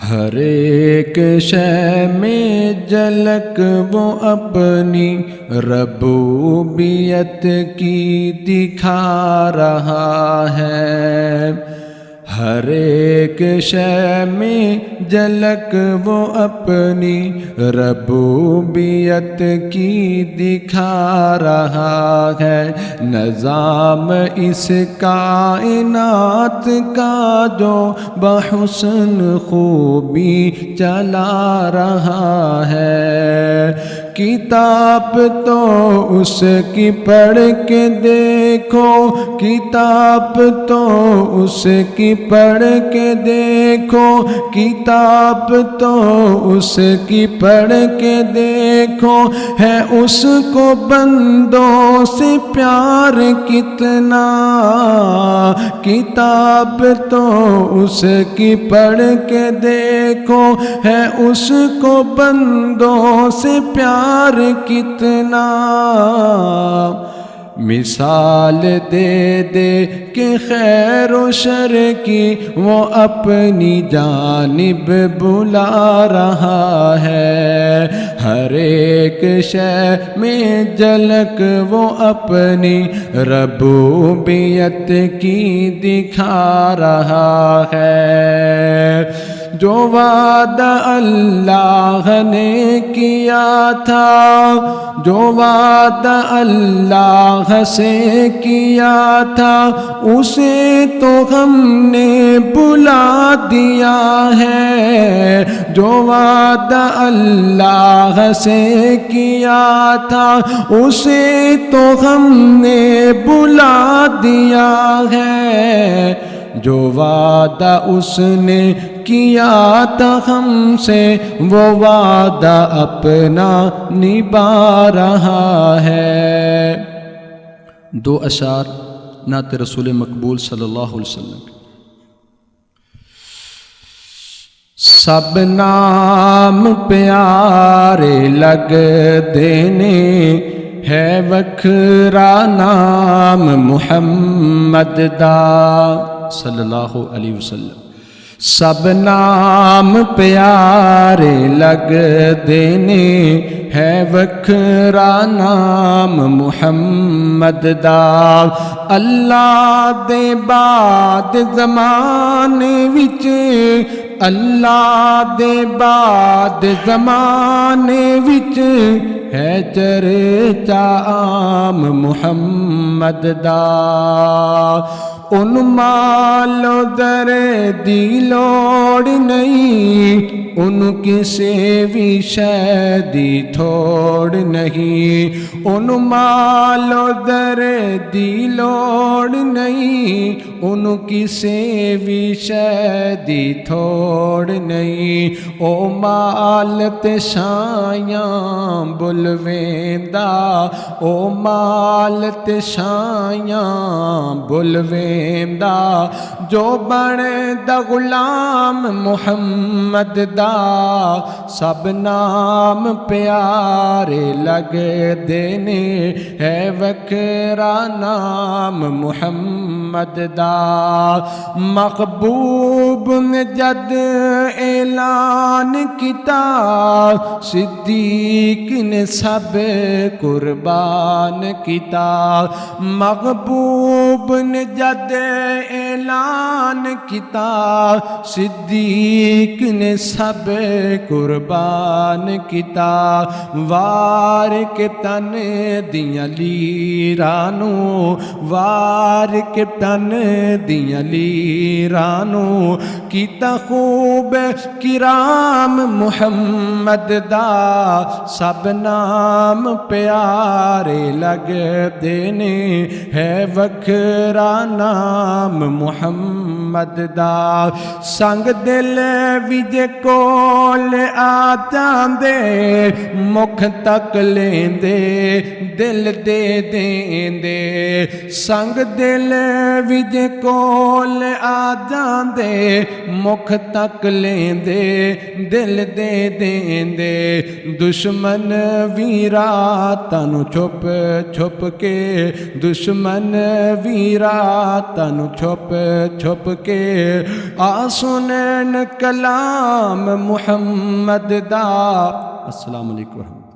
ہر ایک شے میں جھلک وہ اپنی ربوبیت کی دکھا رہا ہے۔ ہر ایک شے میں جھلک وہ اپنی ربوبیت کی دکھا رہا ہے۔ نظام اس کائنات کا جو بحسن خوبی چلا رہا ہے۔ کتاب تو اس کی پڑھ کے دیکھو، کتاب تو اس کی پڑھ کے دیکھو، کتاب تو اس کی پڑھ کے دیکھو، ہے اس کو بندوں سے پیار کتنا۔ کتاب تو اس کی پڑھ کے دیکھو، ہے اس کو بندوں سے پیار کتنا۔ مثال دے دے کہ خیر و شر کی وہ اپنی جانب بلا رہا ہے۔ ہر ایک شے میں جھلک وہ اپنی ربوبیت کی دکھا رہا ہے۔ جو وعدہ اللہ نے کیا تھا، جو وعدہ اللہ سے کیا تھا، اسے تو ہم نے بلا دیا ہے۔ جو وعدہ اللہ سے کیا تھا، اسے تو ہم نے بلا دیا ہے۔ جو وعدہ اس نے کیا تھا ہم سے، وہ وعدہ اپنا نبھا رہا ہے۔ دو اشعار نعت رسول مقبول صلی اللہ علیہ وسلم۔ سب نام پیارے لگ دینے، ہے وکھرا نام محمد دا صلی اللہ علیہ وسلم۔ سب نام پیارے لگ دینے، ہے وکھرا نام محمد دا۔ اللہ دے بعد زمانے وچ، اللہ دے بعد زمانے وچ، ہے چرچا عام محمد دا۔ ان مال و در دی لوڑ نہیں، ان کسے بھی شے دی تھوڑ نہیں۔ ان مال و در دی لوڑ نہیں، ان کسے بھی شے دی تھوڑ نہیں۔ او مال تے شایاں بلویندا، او مال تے شایاں بلویندا، جو بنے دا غلام محمد دا۔ سب نام پیارے لگ دینے، ہے وکھرا نام محمد دا۔ محبوب نے جد اعلان کیتا، صدیق نے سب قربان کیتا۔ محبوب نے جد اعلان کیتا، صدیق نے سب قربان کیتا۔ وار کے تن دیاں لیرانو، وار کے تن دیاں لیرانو، کیتا خوب کرام محمد دا۔ سب نام پیارے لگ دینے، ہے وکھرا نام محمد دا۔ سنگ دل وج کول آ جاندے، مکھ تک لیندے دل دے دیندے۔ سنگ دل وج کول آ جاندے، مکھ تک لیندے دل دے دیندے۔ دشمن وی راتاں نوں چھپ چھپ کے، دشمن وی راتاں نوں چھپ چھپ کے آ سنین کلام محمد دا۔ السلام علیکم ورحمۃ اللہ۔